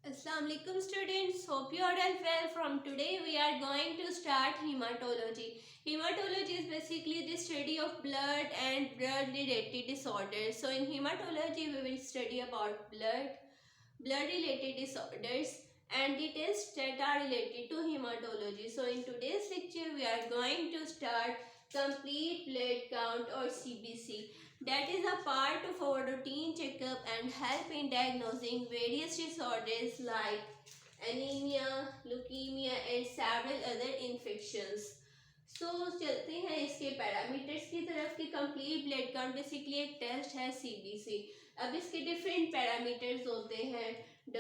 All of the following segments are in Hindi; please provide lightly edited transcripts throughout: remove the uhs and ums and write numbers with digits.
Assalamualaikum students, hope you are all well. From today we are going to start hematology. Hematology is basically the study of blood and blood related disorders. So in hematology we will study about blood related disorders and the tests that are related to hematology. So in today's lecture we are going to start complete blood count or CBC. That is a part of our routine checkup and help in diagnosing various disorders like anemia, leukemia and several other infections. So चलते हैं इसके पैरामीटर्स की तरफ कि कंप्लीट ब्लड काउंट बेसिकली एक टेस्ट है सीबीसी। अब इसके डिफरेंट पैरामीटर्स होते हैं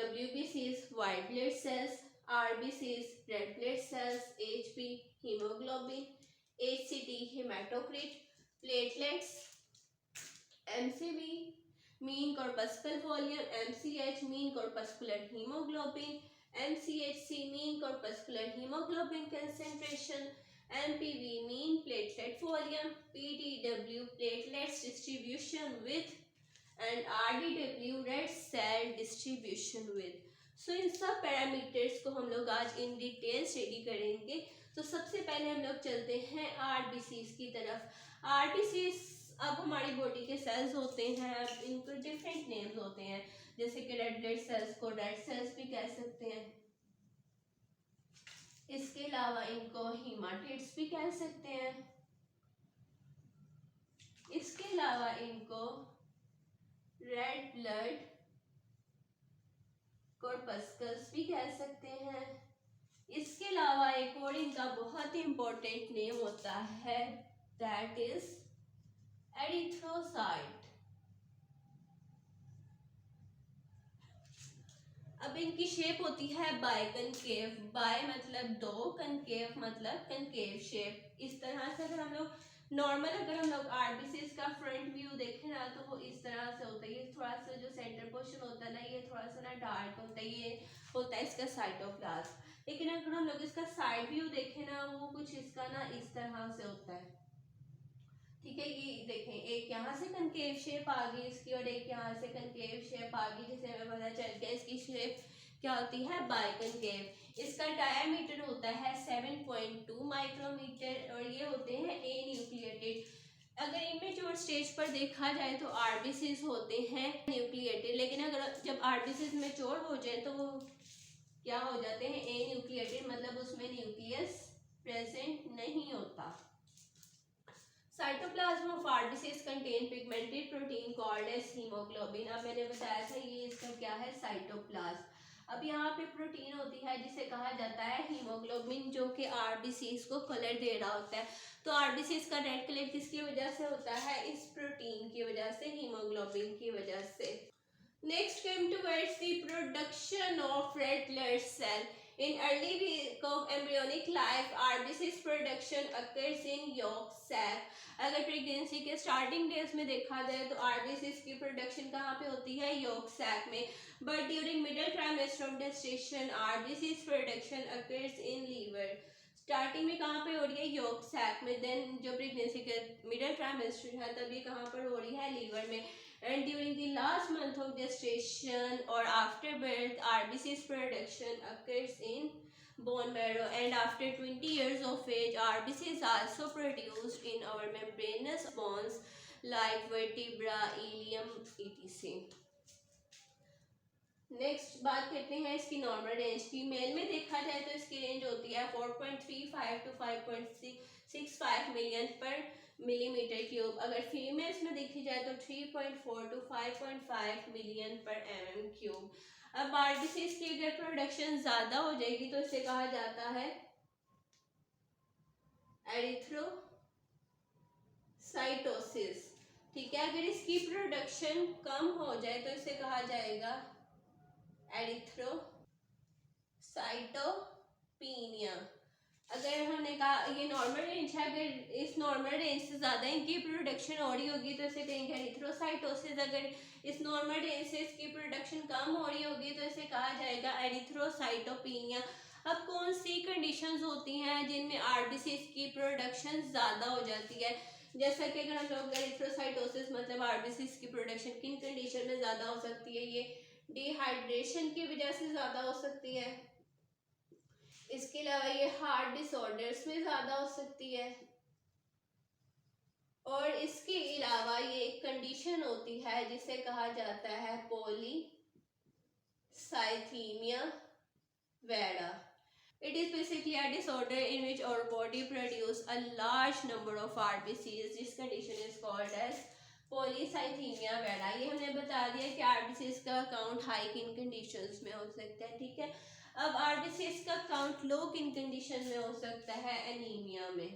WBCs white blood cells, RBCs red blood cells, HP haemoglobin, HCT haematocrit, platelets, MCV mean corpuscle volume, MCH mean corpuscular hemoglobin, MCHC mean corpuscular hemoglobin concentration, MPV mean platelet volume, PDW platelets distribution width and RDW red cell distribution width. So इन सब पैरामीटर्स को हम लोग आज इन डिटेल स्टडी करेंगे। तो सबसे पहले हम लोग चलते हैं RBCs की तरफ। RBCs अब हमारी बॉडी के सेल्स होते हैं, अब इनको डिफरेंट नेम्स होते हैं, जैसे कि रेड ब्लड सेल्स को रेड सेल्स भी कह सकते हैं। इसके अलावा इनको हीमाटिड्स भी कह सकते हैं। इसके अलावा इनको रेड ब्लड कॉर्पस्कल्स भी कह सकते हैं। इसके अलावा एक और इनका बहुत ही इंपॉर्टेंट नेम होता है, दैट इज एरिथ्रोसाइट। अब इनकी शेप होती है बाइकनकेव, बाय मतलब दो, कनकेव मतलब कनकेव शेप। इस तरह से अगर हम लोग नॉर्मल अगर हम लोग आरबीसीज का फ्रंट व्यू देखें ना तो वो इस तरह से होता है। ये थोड़ा सा जो सेंटर पोर्शन होता है ना, ये थोड़ा सा ना डार्क होता है, ये होता है इसका साइटोप्लाज्म। लेकिन अगर हम लोग इसका साइड व्यू देखें ना, वो कुछ इसका ना इस तरह से होता है। ठीक है, ये देखें, एक यहाँ से कनकेव शेप आ गई इसकी और एक यहाँ से कनकेव शेप आ गई, जिससे हमें पता चल गया इसकी शेप क्या होती है, बाइकनकेव। इसका डायामीटर होता है 7.2 माइक्रोमीटर और ये होते हैं ए न्यूक्लिएटेड। अगर इमेच्योर स्टेज पर देखा जाए तो आरबीसीज होते हैं न्यूक्लिएटेड, लेकिन अगर जब आरबीसीज मैच्योर हो जाए तो वो क्या हो जाते हैं, ए न्यूक्लिएटेड, मतलब उसमें न्यूक्लियस प्रेजेंट नहीं होता। Cytoplasm of RBCs contain pigmented protein called as haemoglobin. अब मैंने बताया था ये इसका क्या है, साइटोप्लाज्म। अब यहाँ पे प्रोटीन होती है जिसे कहा जाता है हीमोग्लोबिन, जो कि आरबीसीज को कलर दे रहा होता है। तो आरबीसीज का रेड कलर किसकी वजह से होता है, इस प्रोटीन की वजह से, हीमोग्लोबिन की वजह से। Next came towards the production of red blood cell. In early week of embryonic life, RBC's production occurs in yolk sac. अगर प्रेगनेंसी के स्टार्टिंग डेज में देखा जाए तो आरबीसीज की प्रोडक्शन कहाँ पे होती है, yolk sac में। But during middle trimester of gestation, RBC's production occurs in liver. Starting में कहाँ पे हो रही है, yolk sac में। देन जो प्रेगनेंसी के मिडिल ट्राइमेस्टर है तब ये कहाँ पर हो रही है, लीवर में। And during the last month of gestation or after birth, RBC's production occurs in bone marrow, and after 20 years of age, RBC is also produced in our membranous bones like vertebra, ileum, etc. Next बात करते हैं इसकी नॉर्मल रेंज की। मेल में देखा जाए तो इसकी रेंज होती है 4.35 टू 5.65 मिलियन पर मिलीमीटर क्यूब। अगर फीमेल्स में देखी जाए तो 3.4 टू 5.5 मिलियन पर mm क्यूब। अब आरबीसीज की अगर प्रोडक्शन ज्यादा हो जाएगी तो इसे कहा जाता है एरिथ्रोसाइटोसिस। ठीक है, अगर इसकी प्रोडक्शन कम हो जाए तो इसे कहा जाएगा एरिथ्रोसाइटोपिनिया। अगर हमने कहा ये नॉर्मल रेंज है, अगर इस नॉर्मल रेंज से ज़्यादा इनकी प्रोडक्शन हो रही होगी तो इसे कहेंगे एरिथ्रोसाइटोसिस। अगर इस नॉर्मल रेंज से इसकी प्रोडक्शन कम हो रही होगी तो इसे कहा जाएगा एरिथ्रोसाइटोपिनिया। अब कौन सी कंडीशंस होती हैं जिनमें आरबीसीज की प्रोडक्शन ज़्यादा हो जाती है, जैसा कि अगर हम लोग एरिथ्रोसाइटोसिस मतलब आरबीसीज की प्रोडक्शन किन कंडीशन में ज़्यादा हो सकती है, ये डिहाइड्रेशन की वजह से ज़्यादा हो सकती है। इसके अलावा ये हार्ट डिसऑर्डर्स में ज़्यादा हो सकती है। और इसके अलावा ये एक कंडीशन होती है जिसे कहा जाता है polycythaemia vera. It is basically a disorder in which our body produce a large number of RBCs. This condition is called as polycythemia vera. ये हमने बता दिया कि RBCs का काउंट हाई किन कंडीशंस में हो सकता है, ठीक है। अब RBCs का काउंट लो किन कंडीशन में हो सकता है, एनीमिया में।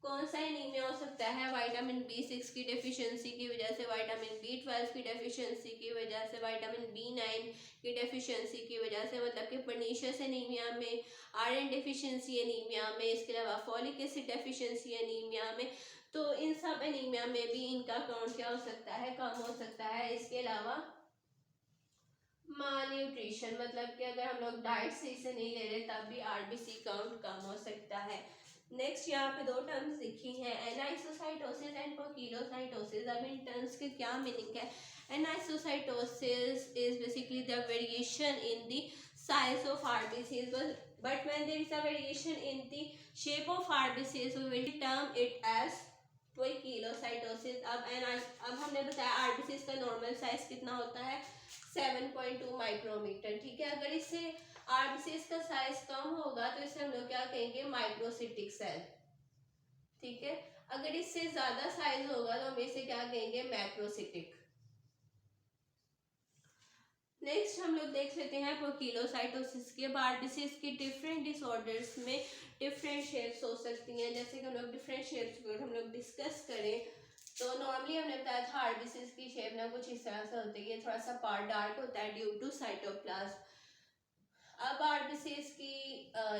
कौन सा एनीमिया हो सकता है, विटामिन B6 की डेफिशिएंसी की वजह से, विटामिन B12 की डेफिशिएंसी की वजह से, विटामिन B9 की डेफिशिएंसी की वजह से, मतलब कि पर्नीशियस एनीमिया में, आयरन डेफिशिएंसी एनीमिया में, इसके अलावा फॉलिक एसिड डेफिशिएंसी एनीमिया में। तो इन सब एनीमिया में भी इनका काउंट क्या हो सकता है, कम हो सकता है। इसके अलावा माल न्यूट्रिशन, मतलब कि अगर हम लोग डाइट सही से नहीं ले रहे तब भी RBC काउंट कम हो सकता है। नेक्स्ट यहाँ पे दो टर्म्स लिखी हैं, एनाइसोसाइटोसिस एंड पोकिलोसाइटोसिस। अब इन टर्म्स के क्या मीनिंग है। एनाइसोसाइटोसिस is basically the variation in the size of RBCs, but when there is a variation in the shape of RBCs we will term it as पोकिलोसाइटोसिस। अब हमने बताया RBCs का नॉर्मल साइज कितना होता है, 7.2 माइक्रोमीटर, ठीक है। अगर इससे RBCs का साइज कम होगा तो इसे हम लोग क्या कहेंगे, माइक्रोसिटिक सेल, ठीक है। अगर इससे ज्यादा साइज होगा तो हम इसे क्या कहेंगे, मैक्रोसिटिक। नेक्स्ट हम लोग देख लेते हैं पोकिलोसाइटोसिस के। RBCs की डिफरेंट डिसऑर्डर्स में डिफरेंट शेप्स हो सकती हैं। जैसे कि हम लोग डिफरेंट शेप्स को हम लोग डिस्कस करें तो नॉर्मली हमने बताया था RBCs की शेप ना कुछ इस तरह से होती है, थोड़ा सा पार्ट डार्क होता है ड्यू टू साइटोप्लाज्म। अब RBCs की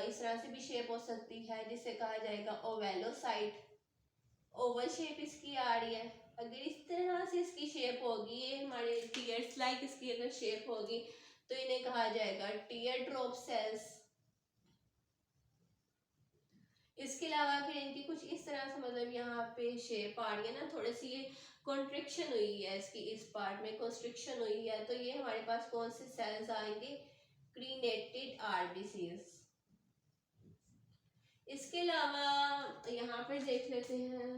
इस तरह से भी शेप हो सकती है जिसे कहा जाएगा ओवेलोसाइट, ओवल शेप इसकी आ रही है। अगर इस तरह से इसकी शेप होगी, ये हमारे टीयर्स लाइक इसकी अगर शेप होगी तो इन्हें कहा जाएगा टीयर ड्रॉप सेल्स। इसके अलावा फिर इनकी कुछ इस तरह से, मतलब यहाँ पे शेप आ रही है ना, थोड़ी सी ये कॉन्ट्रिक्शन हुई है इसकी, इस पार्ट में कॉन्स्ट्रिक्शन हुई है, तो ये हमारे पास कौन से सेल्स आएंगे, क्रीनेटेड RBCs। इसके अलावा यहाँ पर देख लेते हैं,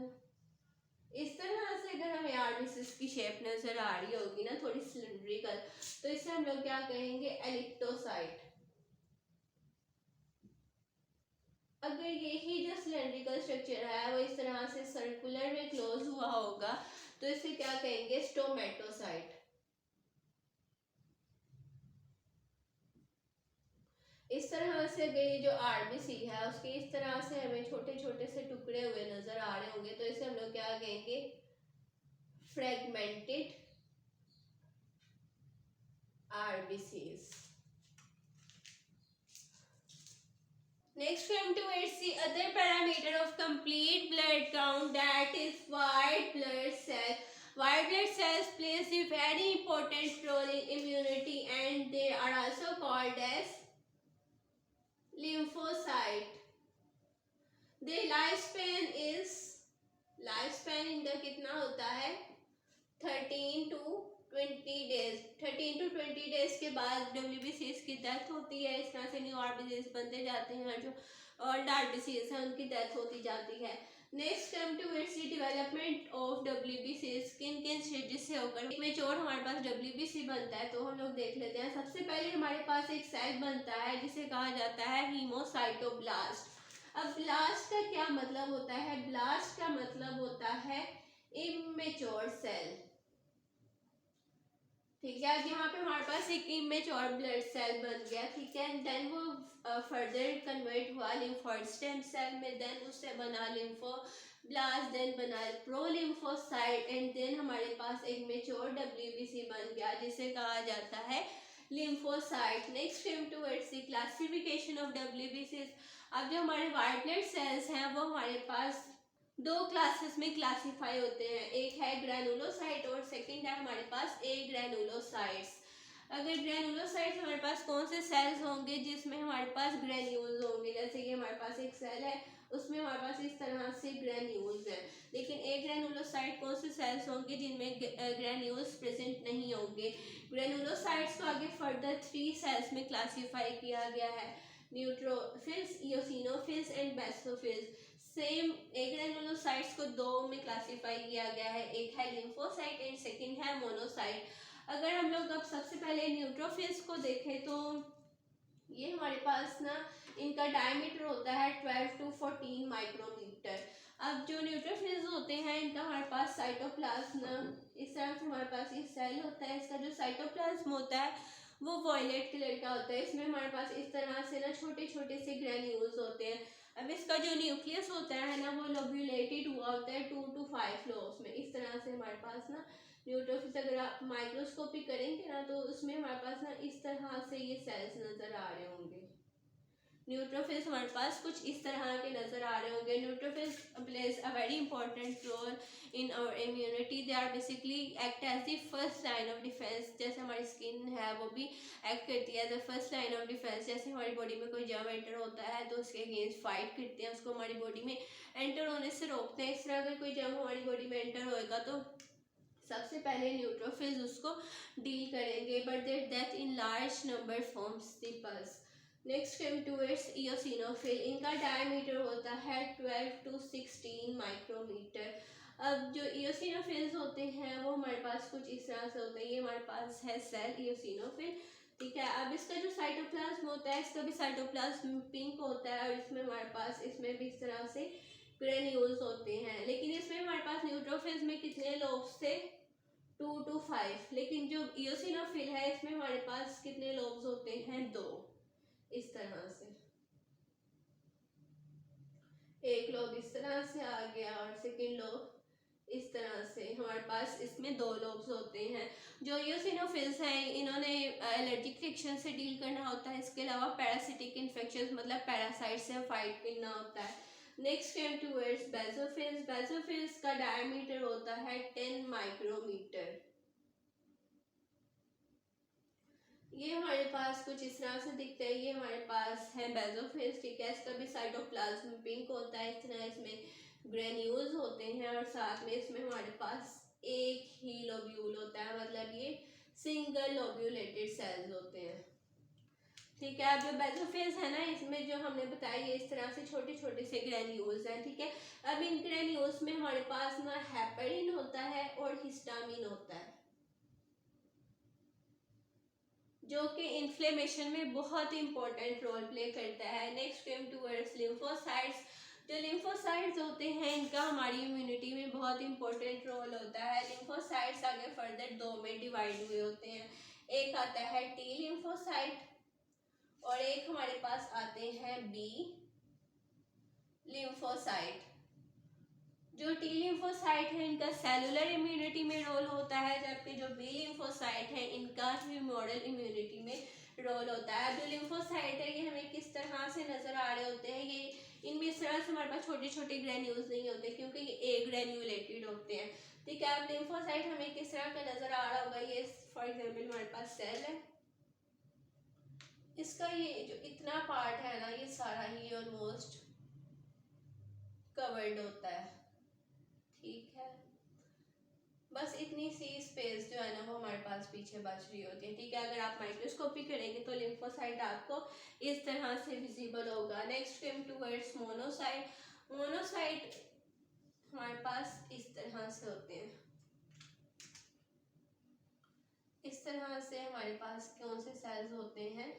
इस तरह से अगर हमें RBCs की शेप नजर आ रही होगी ना थोड़ी सिलिंड्रिकल, तो इसे हम लोग क्या कहेंगे, एलिप्टोसाइट। अगर यही जो सिलेंड्रिकल स्ट्रक्चर है वो इस तरह से सर्कुलर में क्लोज हुआ होगा तो इसे क्या कहेंगे, स्टोमेटोसाइट। इस तरह से अगर ये जो RBC है उसके इस तरह से हमें छोटे छोटे से टुकड़े हुए नजर आ रहे होंगे तो इसे हम लोग क्या कहेंगे, fragmented RBCs। Next come towards the other parameter of complete blood count, that is white blood cell. White blood cells plays a very important role in immunity and they are also called as lymphocyte. Their lifespan इनका कितना होता है, 13 to 20 डेज। 13 to 20 डेज के बाद WBCs की डेथ होती है। इस तरह से न्यू RBCs बनते जाते हैं, जो ओल्ड RBCs हैं उनकी डेथ होती जाती है। Next come to its development of WBCs, किन किन स्टेजेस से होकर मैच्योर हमारे पास WBC बनता है, तो हम लोग देख लेते हैं। सबसे पहले हमारे पास एक सेल बनता है जिसे कहा जाता है हीमोसाइटोब्लास्ट। अब ब्लास्ट का क्या मतलब होता है, ब्लास्ट का मतलब होता है इमेच्योर सेल, ठीक है। अब यहाँ पे हमारे पास एक इमेच्योर ब्लड सेल बन गया, ठीक है। देन वो फर्दर कन्वर्ट हुआ लिम्फोइड स्टेम सेल में, देन उससे बना लिम्फोब्लास्ट, देन बना प्रोलिम्फोसाइट एंड देन हमारे पास एक मैच्योर WBC बन गया जिसे कहा जाता है lymphocyte. Next come towards the classification of WBCs। अब जो हमारे व्हाइट ब्लड सेल्स हैं वो हमारे पास दो क्लासेस में क्लासिफाई होते हैं, एक है ग्रैनुलोसाइट और सेकंड है हमारे पास ए ग्रैनुलोसाइट्स। अगर ग्रैनुलोसाइट्स हमारे पास कौन से सेल्स होंगे, जिसमें हमारे पास ग्रेन्यूल्स होंगे, जैसे कि हमारे पास एक सेल है उसमें हमारे पास इस तरह से ग्रेन्यूल्स हैं। लेकिन एक ग्रेनुलोसाइट कौन से सेल्स होंगे जिनमें ग्रेन्यूल्स प्रेजेंट नहीं होंगे। ग्रेनुलोसाइट्स को आगे फर्दर 3 सेल्स में क्लासीफाई किया गया है, neutrophils, eosinophils and basophils. Same एक ग्रेनुलोसाइट्स को 2 में क्लासीफाई किया गया है, एक है लिम्फोसाइट एंड सेकंड है मोनोसाइट। अगर हम लोग अब सबसे पहले न्यूट्रोफिल्स को देखें तो ये हमारे पास ना इनका डायमीटर होता है 12 to 14 माइक्रोमीटर। अब जो न्यूट्रोफिल्स होते हैं इनका हमारे पास साइटोप्लाज्म इस तरह से हमारे पास ये सेल होता है। इसका जो साइटोप्लाज्म होता है वो वॉयलेट कलर का होता है। इसमें हमारे पास इस तरह से ना छोटे छोटे से ग्रेन्यूल्स होते हैं। अब इसका जो न्यूक्लियस होता है ना वो लोब्यूलेटेड हुआ होता है 2 to 5 लोब्स में। इस तरह से हमारे पास ना न्यूट्रोफिल्स अगर आप माइक्रोस्कोपी करेंगे ना तो उसमें हमारे पास ना इस तरह से ये सेल्स नजर आ रहे होंगे। न्यूट्रोफिल्स हमारे पास कुछ इस तरह के नजर आ रहे होंगे। Neutrophils plays a very important role in our immunity. They are basically act as the first line of defence. जैसे हमारी स्किन है वो भी एक्ट करती है as a first line of defence. जैसे हमारी बॉडी में कोई जर्म एंटर होता है तो उसके अगेंस्ट फाइट करते हैं, उसको हमारी बॉडी में एंटर होने से रोकते हैं। इस तरह अगर कोई जर्म हमारी बॉडी में एंटर होएगा तो सबसे पहले न्यूट्रोफिल्स उसको डील करेंगे, but there death in large number forms the pulse. Next come towards eosinophil. इनका डायमीटर होता है 12 to 16 माइक्रोमीटर। अब जो इओसिनोफिल्स होते हैं वो हमारे पास कुछ इस तरह से होते हैं। ये हमारे पास है सेल इओसिनोफिल, ठीक है। अब इसका जो साइटोप्लाज्म होता है इसका भी साइटोप्लाज्म पिंक होता है और इसमें हमारे पास इसमें भी इस तरह से ग्रेन्यूल्स होते हैं। लेकिन इसमें हमारे पास न्यूट्रोफिल्स में कितने लोब्स थे, 2 to 5। लेकिन जो इओसिनोफिल है इसमें हमारे पास कितने लोब्स होते हैं, 2। इस तरह से एक लोब इस तरह से आ गया और सेकंड लोब इस तरह से। हमारे पास इसमें 2 लोब्स होते हैं। जो इओसिनोफिल्स हैं इन्होंने एलर्जिक रिएक्शन से डील करना होता है। इसके अलावा पैरासिटिक इन्फेक्शन मतलब पैरासाइट से फाइट करना होता है। नेक्स्ट केम टूवर्ड्स बेसोफिल्स। बेसोफिल्स का डायमीटर होता है 10 माइक्रोमीटर। ये हमारे पास कुछ इस तरह से दिखता है। ये हमारे पास है बेसोफिल्स, ठीक है। इसका भी साइटोप्लाज्म पिंक होता है। इस तरह इसमें ग्रेन्यूल्स होते हैं और साथ में इसमें हमारे पास एक ही लोब्यूल होता है, मतलब ये सिंगल लोब्यूलेटेड सेल्स होते हैं, ठीक है। अब जो बेसोफिल्स है ना इसमें जो हमने बताया ये इस तरह से छोटे छोटे से ग्रेन्यूल्स हैं, ठीक है। अब इन ग्रेन्यूल्स में हमारे पास ना हेपेरिन होता है और हिस्टामिन होता है जो कि इन्फ्लेमेशन में बहुत इंपॉर्टेंट रोल प्ले करता है। नेक्स्ट केम टूवर्ड्स लिम्फोसाइट्स। जो लिम्फोसाइट्स होते हैं इनका हमारी इम्यूनिटी में बहुत इंपॉर्टेंट रोल होता है। लिम्फोसाइट्स आगे फर्दर 2 में डिवाइड हुए होते हैं। एक आता है टी लिम्फोसाइट और एक हमारे पास आते हैं बी लिम्फोसाइट। जो टी लिम्फोसाइट है इनका सेलुलर इम्यूनिटी में रोल होता है, जबकि जो बी लिम्फोसाइट है इनका ह्यूमोरल इम्यूनिटी में रोल होता है। जो लिम्फोसाइट है ये हमें किस तरह से नजर आ रहे होते हैं, ये इनमें इस तरह से हमारे पास छोटे छोटे ग्रेन्यूल्स नहीं होते क्योंकि ये ए ग्रेन्यूलेटेड होते हैं, ठीक है। अब लिम्फोसाइट हमें किस तरह का नजर आ रहा होगा, ये फॉर एग्जाम्पल हमारे पास सेल है, इसका ये जो इतना पार्ट है ना ये सारा ही ऑलमोस्ट कवर्ड होता है, ठीक है। बस इतनी सी स्पेस जो है ना वो हमारे पास पीछे बच रही होती है, ठीक है। अगर आप माइक्रोस्कोपी करेंगे तो लिम्फोसाइट आपको इस तरह से विजिबल होगा। Next come towards monocyte. Monocyte हमारे पास इस तरह से होते हैं। इस तरह से हमारे पास कौन से सेल्स होते हैं,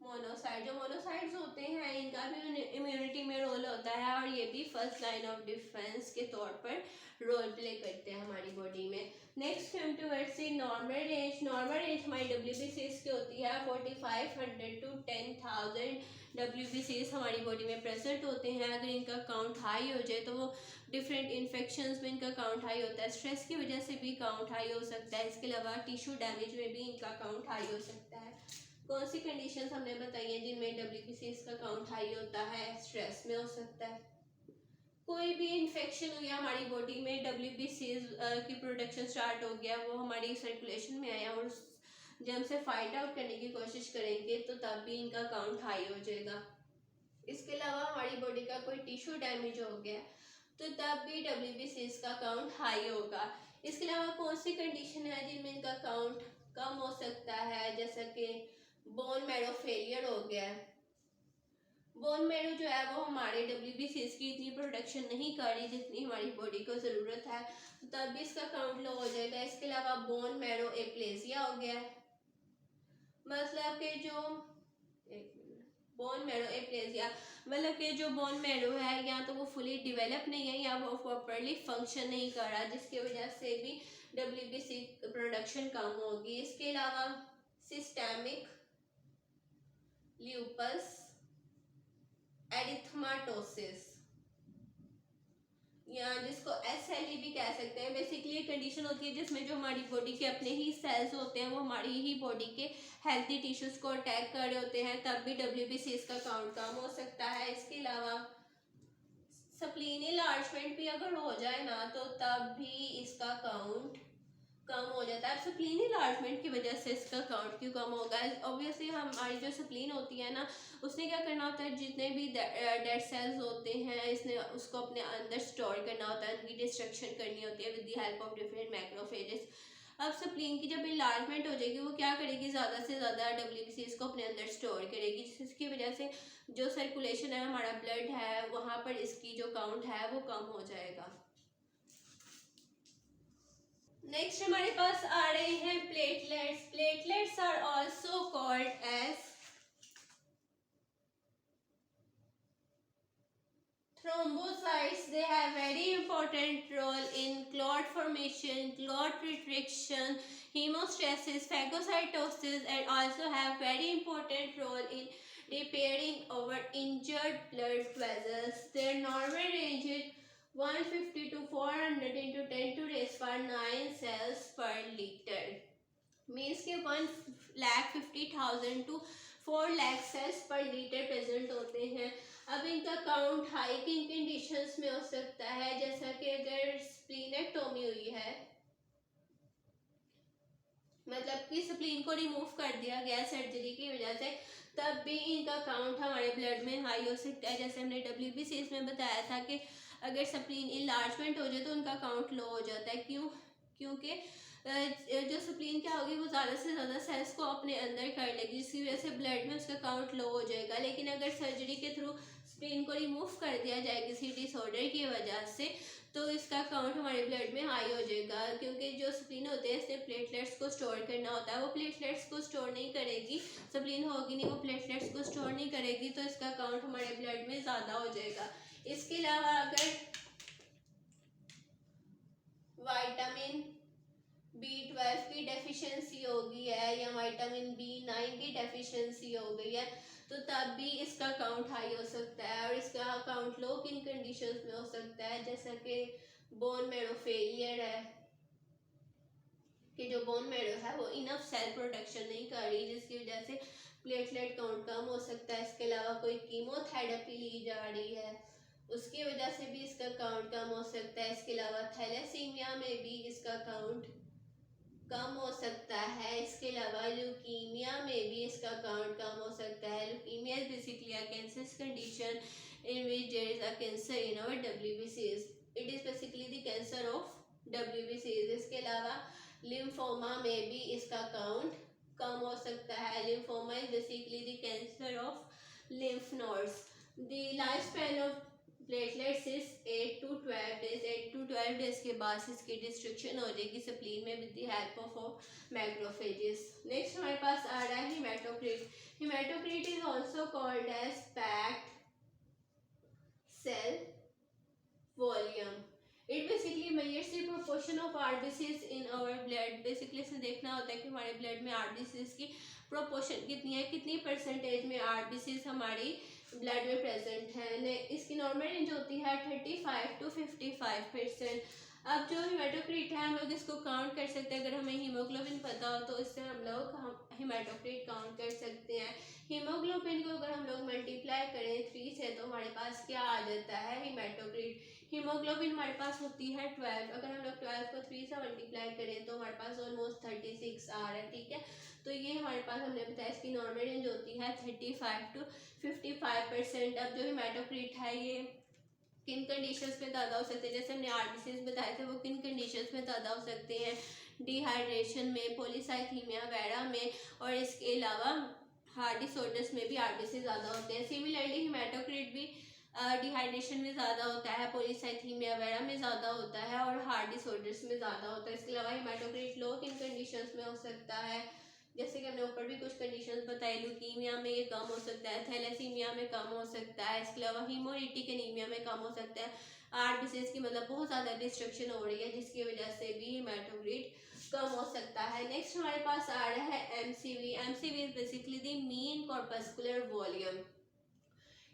मोनोसाइट। जो मोनोसाइट्स होते हैं इनका भी इम्यूनिटी में रोल होता है और ये भी फर्स्ट लाइन ऑफ डिफेंस के तौर पर रोल प्ले करते हैं हमारी बॉडी में। Next come towards the normal range. Normal range हमारी WBCs की होती है 4500 to 10,000 WBCs हमारी बॉडी में प्रेजेंट होते हैं। अगर इनका काउंट हाई हो जाए तो वो डिफरेंट इन्फेक्शंस में इनका काउंट हाई होता है, स्ट्रेस की वजह से भी काउंट हाई हो सकता है, इसके अलावा टिश्यू डैमेज में भी इनका काउंट हाई हो सकता है। कौन सी कंडीशंस हमने बताई हैं जिनमें WBCs का काउंट हाई होता है, स्ट्रेस में हो सकता है, कोई भी इन्फेक्शन हुई हमारी बॉडी में WBCs की प्रोडक्शन स्टार्ट हो गया, वो हमारी सर्कुलेशन में आया और जब से फाइट आउट करने की कोशिश करेंगे तो तब भी इनका काउंट हाई हो जाएगा। इसके अलावा हमारी बॉडी का कोई टिश्यू डैमेज हो गया तो तब भी WBCs का काउंट हाई होगा। इसके अलावा कौन सी कंडीशन है जिनमें इनका काउंट कम हो सकता है, जैसा कि बोन मैरो फेलियर हो गया है। बोन मैरो जो है वो हमारे WBCs की इतनी प्रोडक्शन नहीं कर रही जितनी हमारी बॉडी को ज़रूरत है, तो तब भी इसका काउंट लो हो जाएगा। इसके अलावा बोन मैरो एप्लेसिया हो गया है, मतलब कि जो बोन मैरो एप्लेसिया मतलब कि जो बोन मैरो है या तो वो फुली डेवलप नहीं है या वो प्रॉपरली फंक्शन नहीं कर रहा, जिसकी वजह से भी WBC प्रोडक्शन कम होगी। इसके अलावा सिस्टेमिक ल्यूपस एरिथमाटोसिस या जिसको SLE भी कह सकते हैं, बेसिकली ये कंडीशन होती है जिसमें जो हमारी बॉडी के अपने ही सेल्स होते हैं वो हमारी ही बॉडी के हेल्थी टिश्यूज को अटैक कर रहे होते हैं, तब भी WBCs का काउंट कम हो सकता है। इसके अलावा स्प्लीन एनलार्जमेंट भी अगर हो जाए ना तो तब भी इसका काउंट कम हो जाता है। अब स्प्लीन एनलार्जमेंट की वजह से इसका काउंट क्यों कम होगा? ऑब्वियसली हमारी जो स्प्लीन होती है ना, उसने क्या करना होता है, जितने भी डेड सेल्स होते हैं इसने उसको अपने अंदर स्टोर करना होता है, उनकी डिस्ट्रक्शन करनी होती है with the help of different macrophages. अब स्प्लीन की जब इनलार्जमेंट हो जाएगी वो क्या करेगी, ज़्यादा से ज़्यादा WBCs को अपने अंदर स्टोर करेगी, जिसकी वजह से जो सर्कुलेशन है, हमारा ब्लड है, वहाँ पर इसकी जो काउंट है वो कम हो जाएगा। नेक्स्ट हमारे पास आ रहे हैं platelets. Platelets are also called as thrombocytes. They have very important role in clot formation, clot retraction, hemostasis, phagocytosis, and also have very important role in repairing our injured blood vessels. Their normal range is 150 to 400 into 10 to raise power 9 cells per liter. Means के 1,50,000 to 4 लाख सेल्स पर लीटर प्रेजेंट होते हैं। अब इनका काउंट हाई किन कंडीशंस में हो सकता है, जैसा कि अगर स्प्लीनेक्टोमी हुई है, मतलब कि स्प्लीन को रिमूव कर दिया गया सर्जरी की वजह से, तब भी इनका काउंट हमारे ब्लड में हाई हो सकता है। जैसे हमने WBCs में बताया था कि अगर स्प्लीन इनलार्जमेंट हो जाए तो उनका काउंट लो हो जाता है। क्योंकि जो स्प्लीन क्या होगी वो ज़्यादा से ज़्यादा सेल्स को अपने अंदर कर लेगी, जिसकी वजह से ब्लड में उसका काउंट लो हो जाएगा। लेकिन अगर सर्जरी के थ्रू स्प्लीन को रिमूव कर दिया जाए किसी डिसऑर्डर की वजह से, तो इसका काउंट हमारे ब्लड में हाई हो जाएगा, क्योंकि जो स्प्लीन होते हैं इसने प्लेटलेट्स को स्टोर करना होता है, वो प्लेटलेट्स को स्टोर नहीं करेगी, स्प्लीन होगी नहीं, वो प्लेटलेट्स को स्टोर नहीं करेगी, तो इसका काउंट हमारे ब्लड में ज़्यादा हो जाएगा। इसके अलावा अगर विटामिन B12 की डेफिशिएंसी हो गई है या विटामिन B9 की डेफिशिएंसी हो गई है, तो तब भी इसका काउंट हाई हो सकता है। और इसका काउंट लो किन कंडीशंस में हो सकता है, जैसा कि बोन मैरो फेलियर है, कि जो बोन मैरो है वो इनफ सेल प्रोडक्शन नहीं कर रही, जिसकी वजह से प्लेटलेट काउंट कम हो सकता है। इसके अलावा कोई कीमोथेरेपी ली जा रही है, उसकी वजह से भी इसका काउंट कम हो सकता है। इसके अलावा थैलेसीमिया में भी इसका काउंट कम हो सकता है। इसके अलावा ल्यूकीमिया में भी इसका काउंट कम हो सकता है। Leukaemia is basically a cancerous condition in which there is a cancer in our WBCs. It is basically the cancer of WBCs. इसके अलावा लिम्फोमा में भी इसका काउंट कम हो सकता है। Lymphoma is basically the cancer of lymph nodes. The lifespan of platelets is 8 to 12 days। 8 to 12 days के बाद इसकी डिस्ट्रक्शन हो जाएगी स्प्लीन में with the help of macrophages. Next हमारे पास आ रहा है haematocrit. Haematocrit is also called as packed cell volume. It basically measures the proportion of RBCs in our blood. Basically इसे देखना होता है कि हमारे ब्लड में RBCs की प्रोपोर्शन कितनी है, कितनी परसेंटेज में RBCs हमारी ब्लड में प्रेजेंट है। इसकी नॉर्मल रेंज होती है 35 to 55%। अब जो हेमाटोक्रीट है हम लोग इसको काउंट कर सकते हैं। अगर हमें हीमोग्लोबिन पता हो तो इससे हम लोग हेमाटोक्रीट काउंट कर सकते हैं। हीमोग्लोबिन को अगर हम लोग मल्टीप्लाई करें 3 से तो हमारे पास क्या आ जाता है, हेमाटोक्रीट। हीमोग्लोबिन हमारे पास होती है 12, अगर हम लोग 12 को 3 से मल्टीप्लाई करें तो हमारे पास ऑलमोस्ट 36 आ रहा है, ठीक है। तो ये हमारे पास हमने बताया इसकी नॉर्मल रेंज होती है 35 to 55%। अब जो हिमेटोक्रिट है ये किन कंडीशंस में ज़्यादा हो सकते हैं, जैसे हमने आरबीसीज बताए थे वो किन कंडीशंस में ज़्यादा हो सकते हैं, डिहाइड्रेशन में, पॉलीसाइथीमिया वगैरह में, और इसके अलावा हार्ट डिसऑर्डर्स में भी आरबीसी ज़्यादा होते हैं। सिमिलरली हिमेटोक्रिट भी डिहाइड्रेशन में ज़्यादा होता है, पॉलीसाइथीमिया वगैरह में ज़्यादा होता है और हार्ट डिसऑर्डर्स में ज़्यादा होता है। इसके अलावा हिमेटोक्रिट लो किन कंडीशंस में हो सकता है, जैसे कि हमने ऊपर भी कुछ कंडीशंस बताई, ल्यूकीमिया में ये कम हो सकता है, थैलेसीमिया में कम हो सकता है, इसके अलावा हीमोलिटिक एनीमिया में कम हो सकता है। हार्ट डिसीज की मतलब बहुत ज़्यादा डिस्ट्रक्शन हो रही है जिसकी वजह से भी हिमेटोक्रिट कम हो सकता है। नेक्स्ट हमारे पास आ रहा है MCV. MCV is basically the mean corpuscular volume.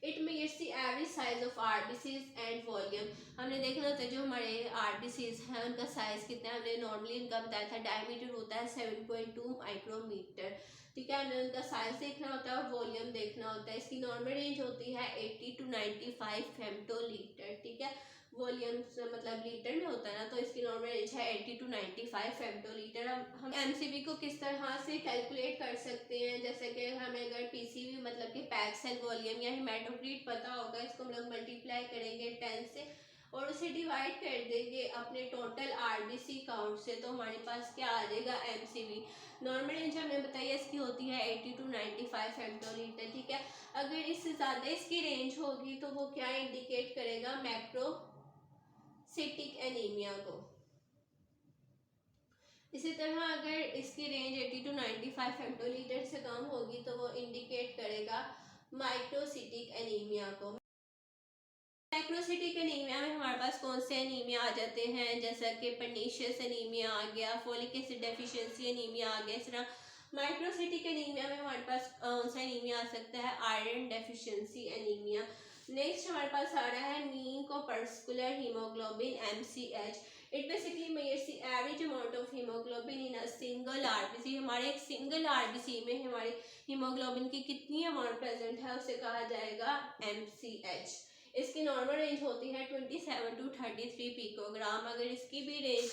It means the average size of RBCs and volume. हमने देखना होता है जो हमारे आरबीसीज हैं उनका साइज कितना है, हमने नॉर्मली इनका बताया था डायमीटर होता है 7.2 माइक्रोमीटर। ठीक है, हमें उनका साइज देखना होता है और वॉल्यूम देखना होता है। इसकी नॉर्मल रेंज होती है 80 to 95 फेम्टोलीटर। ठीक है, वॉल्यूम मतलब लीटर में होता है ना, तो इसकी नॉर्मल रेंज है 80 to 95 फेम्टोलीटर। हम एमसीवी को किस तरह से कैलकुलेट कर सकते हैं, जैसे कि हमें अगर पीसीवी मतलब कि पैक सेल वॉल्यूम या हिमेटोक्रिट पता होगा, इसको हम लोग मल्टीप्लाई करेंगे 10 से और उसे डिवाइड कर देंगे अपने टोटल आरबीसी काउंट से, तो हमारे पास क्या आ जाएगा एमसीवी। नॉर्मल रेंज हमने बताया इसकी होती है 80 to 95 फेम्टोलीटर। ठीक है, अगर इससे ज़्यादा इसकी रेंज होगी तो वो क्या इंडिकेट करेगा, मैक्रोसिटिक एनीमिया को। इसी तरह अगर इसकी रेंज 80 to 95 फेम्टोलीटर से कम होगी तो वो इंडिकेट करेगा माइक्रोसिटिक एनीमिया को। माइक्रोसिटिक एनीमिया में हमारे पास कौन से एनीमिया आ जाते हैं, जैसा कि पर्नीशियस एनीमिया आ गया, फोलिक एसिड डेफिशिएंसी एनीमिया आ गया। इस तरह माइक्रोसिटिक एनीमिया में हमारे पास कौन सा एनीमिया आ सकता है, आयरन डेफिशिएंसी एनीमिया। नेक्स्ट हमारे पास आ रहा है mean corpuscular haemoglobin MCH। It basically measures the average amount of haemoglobin in a single RBC. हमारे एक सिंगल आरबीसी में हमारी हीमोग्लोबिन की कितनी अमाउंट प्रेजेंट है उसे कहा जाएगा MCH। इसकी नॉर्मल रेंज होती है 27 to 33 पिकोग्राम। अगर इसकी भी रेंज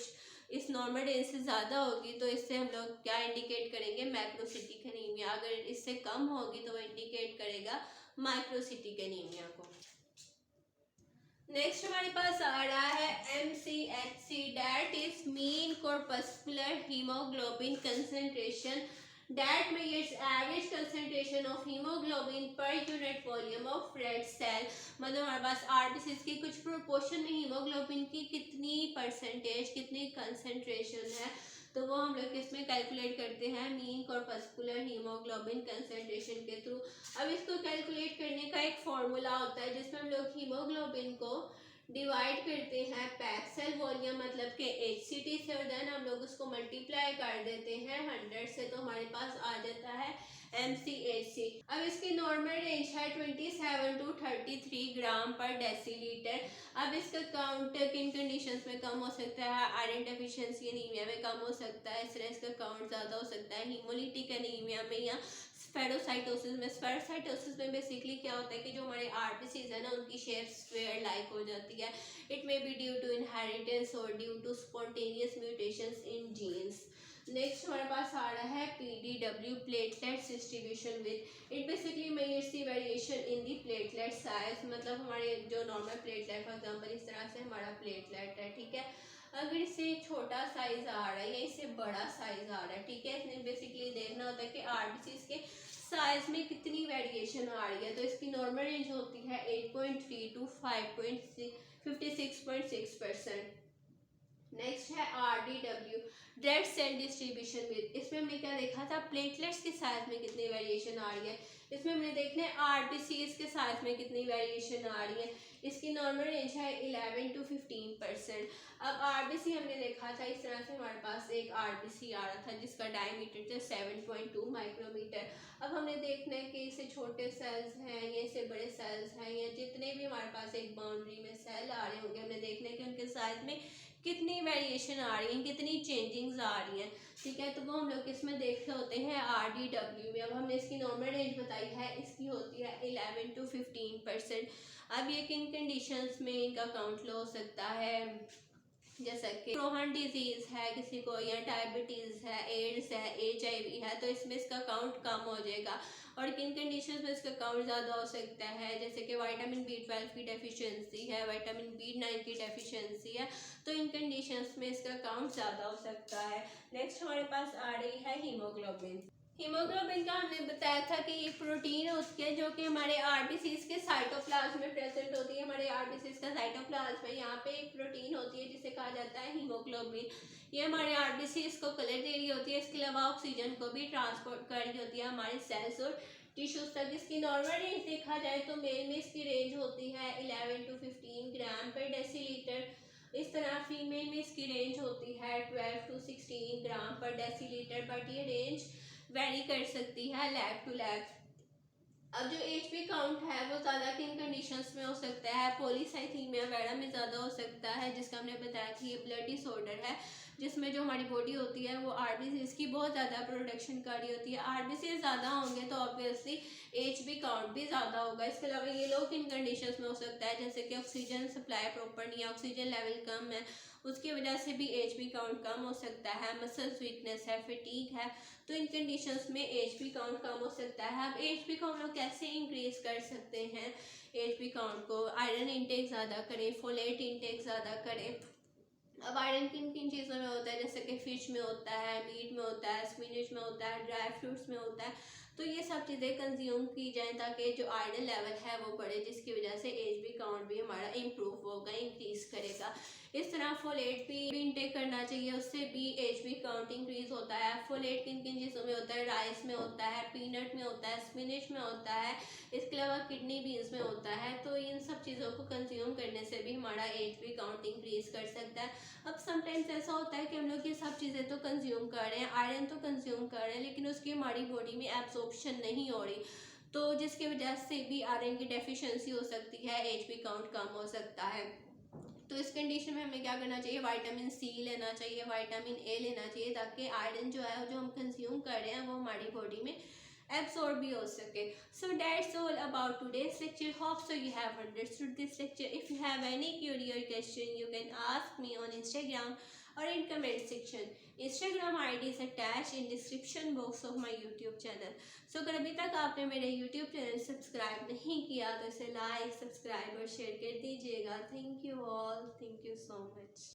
इस नॉर्मल रेंज से ज़्यादा होगी तो इससे हम लोग क्या इंडिकेट करेंगे, मैक्रोसिटिक एनीमिया। अगर इससे कम होगी तो वो इंडिकेट करेगा माइक्रोसिटिक एनीमिया को। नेक्स्ट हमारे पास आ रहा है MCHC, that is mean corpuscular haemoglobin concentration that measures average concentration of hemoglobin per unit volume of red cell। मतलब हमारे पास आरबीसी की कुछ प्रोपोर्शन में हीमोग्लोबिन की कितनी परसेंटेज, कितनी कंसंट्रेशन है, तो वो हम लोग इसमें कैलकुलेट करते हैं मीन कॉर्पस्कुलर हीमोग्लोबिन कंसंट्रेशन के थ्रू। अब इसको कैलकुलेट करने का एक फॉर्मूला होता है जिसमें हम लोग हीमोग्लोबिन को डिवाइड करते हैं पैक सेल वॉल्यूम मतलब के HCT से, और देन हम लोग उसको मल्टीप्लाई कर देते हैं 100 से, तो हमारे पास आ जाता है MCHC। अब इसकी नॉर्मल रेंज है 27 to 33 ग्राम पर डेसीलीटर। अब इसका काउंट किन कंडीशंस में कम हो सकता है, आयरन डेफिशिएंसी एनीमिया में कम हो सकता है, इस तरह इसका काउंट ज़्यादा हो सकता है हीमोलिटिक एनीमिया में या स्फेरोसाइटोसिस में। स्फेरोसाइटोसिस में बेसिकली क्या होता है कि जो हमारे आरबीसीज है ना उनकी शेप स्क्वायर लाइक हो जाती है। It may be due to inheritance और due to spontaneous mutations in genes. Next हमारे पास आ रहा है PDW, platelets distribution width. It basically measures the variation in the platelet size. मतलब हमारे जो नॉर्मल प्लेटलेट फॉर एग्जांपल इस तरह से हमारा प्लेटलेट है, ठीक है, अगर इससे छोटा साइज आ रहा है या इससे बड़ा साइज आ रहा है, ठीक है, इसमें बेसिकली देखना होता है कि आरबीसीज के साइज में कितनी वेरिएशन आ रही है। तो इसकी नॉर्मल रेंज होती है 8.3 to 56.6%। नेक्स्ट है RDW, red cell distribution width. इसमें हमने क्या देखा था, प्लेटलेट्स के साइज में कितनी वेरिएशन आ रही है। इसमें हमने देखना है आरबीसीज के साइज में कितनी वेरिएशन आ रही है। इसकी नॉर्मल रेंज है 11 to 15%। अब आरबीसी हमने देखा था इस तरह से हमारे पास एक आरबीसी आ रहा था जिसका डायमीटर था 7.2 माइक्रोमीटर। अब हमने देखना है कि इससे छोटे सेल्स हैं या इससे बड़े सेल्स हैं या जितने भी हमारे पास एक बाउंड्री में सेल आ रहे होंगे, हमने देखना है कि उनके साइज में कितनी वेरिएशन आ रही है, कितनी चेंजिंग्स आ रही हैं। ठीक है, तो वो हम लोग इसमें देख रहे होते हैं RDW में। अब हमने इसकी नॉर्मल रेंज बताई है, इसकी होती है 11 to 15%। अब ये किन कंडीशंस में इनका काउंट लो हो सकता है, जैसा कि क्रोहन डिजीज है किसी को, या डायबिटीज है, एड्स है, HIV है, तो इसमें इसका काउंट कम हो जाएगा। और किन कंडीशंस में इसका काउंट ज़्यादा हो सकता है, जैसे कि विटामिन B12 की डेफिशिएंसी है, विटामिन B9 की डेफिशिएंसी है, तो इन कंडीशंस में इसका काउंट ज़्यादा हो सकता है। नेक्स्ट हमारे पास आ रही है हीमोग्लोबिन। हीमोग्लोबिन का हमने बताया था कि ये प्रोटीन होती है जो कि हमारे आरबीसीज के साइटोप्लाज्म में प्रेजेंट होती है। हमारे आरबीसीज का साइटोप्लाज्म में यहाँ पे एक प्रोटीन होती है जिसे कहा जाता है हीमोग्लोबिन। ये हमारे आरबीसीज को कलर दे रही होती है, इसके अलावा ऑक्सीजन को भी ट्रांसपोर्ट कर रही होती है हमारे सेल्स और टिश्यूज तक। इसकी नॉर्मल रेंज देखा जाए तो मेल में इसकी रेंज होती है 11 to 15 ग्राम पर डेसीलीटर। इस तरह फीमेल में इसकी रेंज होती है 12 to 16 ग्राम पर डेसीलीटर, बट ये रेंज वेरी कर सकती है लैब टू लैब। अब जो HP काउंट है वो ज़्यादा किन कंडीशंस में हो सकता है, पॉलीसाइथीमिया वगैरह में ज़्यादा हो सकता है, जिसका हमने बताया कि ये ब्लड डिसऑर्डर है जिसमें जो हमारी बॉडी होती है वो आरबीसीज की बहुत ज़्यादा प्रोडक्शन कर रही होती है। आरबीसीज ज़्यादा होंगे तो ऑब्वियसली HP काउंट भी ज़्यादा होगा। इसके अलावा ये लोग किन कंडीशंस में हो सकता है, जैसे कि ऑक्सीजन सप्लाई प्रॉपर नहीं है, ऑक्सीजन लेवल कम है, उसकी वजह से भी HP काउंट कम हो सकता है, मसल्स वीकनेस है, फटीग है, तो इन कंडीशंस में HP काउंट कम हो सकता है। अब HP को हम लोग कैसे इंक्रीज कर सकते हैं, HP काउंट को, आयरन इंटेक ज़्यादा करें, फोलेट इंटेक ज़्यादा करें। अब आयरन किन किन चीज़ों में होता है, जैसे कि फिश में होता है, मीट में होता है, स्पिनच में होता है, ड्राई फ्रूट्स में होता है, तो ये सब चीज़ें कंज्यूम की जाएं ताकि जो आयरन लेवल है वो बढ़े, जिसकी वजह से HP काउंट भी हमारा इम्प्रूव होगा, इंक्रीज करेगा। इस तरह फोलेट भी इंटेक करना चाहिए, उससे भी HP काउंट इंक्रीज होता है। फोलेट किन किन चीज़ों में होता है, राइस में होता है, पीनट में होता है, स्पिनच में होता है, इसके अलावा किडनी बीन्स में होता है, तो इन सब चीज़ों को कंज्यूम करने से भी हमारा HP काउंट इंक्रीज कर सकता है। अब समटाइम्स ऐसा होता है कि हम लोग ये सब चीज़ें तो कंज्यूम कर रहे हैं, आयरन तो कंज्यूम कर रहे हैं, लेकिन उसकी हमारी बॉडी में एब्जॉर्प्शन नहीं हो रही, तो जिसकी वजह से भी आयरन की डेफिशिएंसी हो सकती है, HP काउंट कम हो सकता है। तो इस कंडीशन में हमें क्या करना चाहिए, विटामिन C लेना चाहिए, विटामिन A लेना चाहिए, ताकि आयरन जो है जो हम कंज्यूम कर रहे हैं वो हमारी बॉडी में absorb भी हो सके। So that's all about today's lecture. Hope so you have understood this lecture. If you have any query or question, you can ask me on Instagram or in comment section. Instagram ID is attached in description box of my YouTube channel. So अगर अभी तक आपने मेरे YouTube चैनल सब्सक्राइब नहीं किया तो इसे लाइक, सब्सक्राइब और शेयर कर दीजिएगा। Thank you all. Thank you so much.